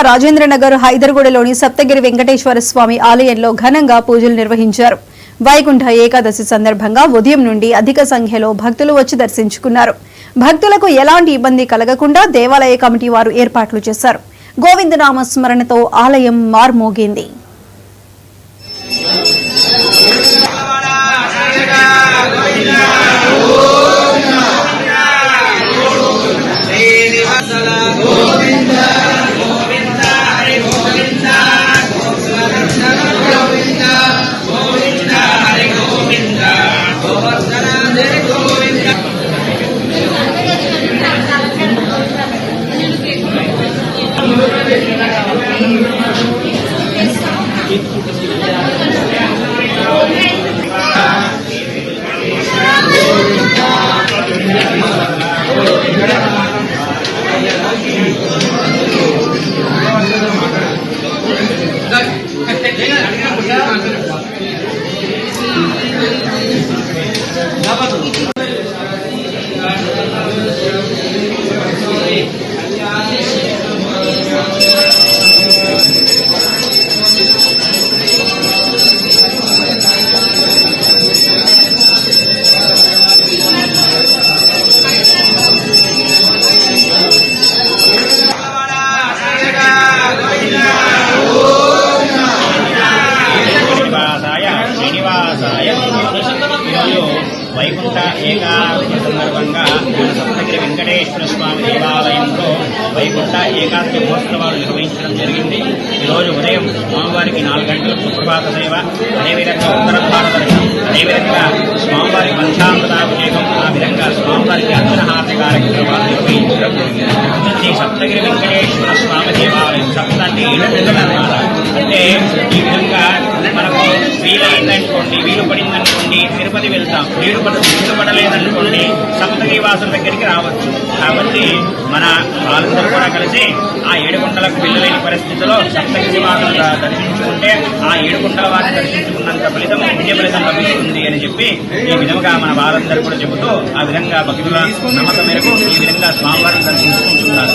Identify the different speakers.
Speaker 1: రాజేంద్రనగర్ హైదర్గూడలోని సప్తగిరి వెంకటేశ్వర స్వామి ఆలయంలో ఘనంగా పూజలు నిర్వహించారు. వైకుంఠ ఏకాదశి సందర్భంగా ఉదయం నుండి అధిక సంఖ్యలో భక్తులు వచ్చి దర్శించుకున్నారు. భక్తులకు ఎలాంటి ఇబ్బంది కలగకుండా దేవాలయ కమిటీ వారు ఏర్పాట్లు చేశారు. గోవిందనామ స్మరణతో ఆలయం మార్మోగింది.
Speaker 2: వైకుంఠ ఏకాదశి సందర్భంగా సప్తగిరి వెంకటేశ్వర స్వామి దేవాలయంలో వైకుంఠ ఏకాదశి మహోత్సవాలు నిర్వహించడం జరిగింది. ఈరోజు ఉదయం స్వామివారికి 4 గంటలకు సుప్రభాత సేవ, అదేవిధంగా ఉత్తర భారత దర్శనం, అదేవిధంగా స్వామివారి పంచామృతాభిషేకం, ఆ విధంగా స్వామివారికి అర్చనహారతి కార్యక్రమాలు నిర్వహించడం జరిగింది. ఈ సప్తగిరి వెంకటేశ్వర స్వామి దేవాలయం సప్త అంటే 7 అన్నమాట. అంటే ఈ విధంగా మనకు వీలైందనుకోండి, వీలు పడిందనుకోండి తిరుపతి వెళ్తాం, వీలు పడలేదనుకోండి సప్తగిరి వాసుల దగ్గరికి రావచ్చు. కాబట్టి మన వాళ్ళందరూ కూడా కలిసి ఆ 7 గుంటలకు వెళ్ళలేని పరిస్థితిలో సప్తగిరి వాసులు దర్శించుకుంటే ఆ 7 గుంటల వారిని దర్శించుకున్నంత ఫలితం పుణ్య ఫలితం లభిస్తుంది అని చెప్పి ఈ విధంగా మన వాళ్ళందరూ కూడా చెబుతూ ఆ విధంగా భక్తుల నమ్మకం మేరకు ఈ విధంగా స్వామివారిని దర్శించుకుంటున్నారు.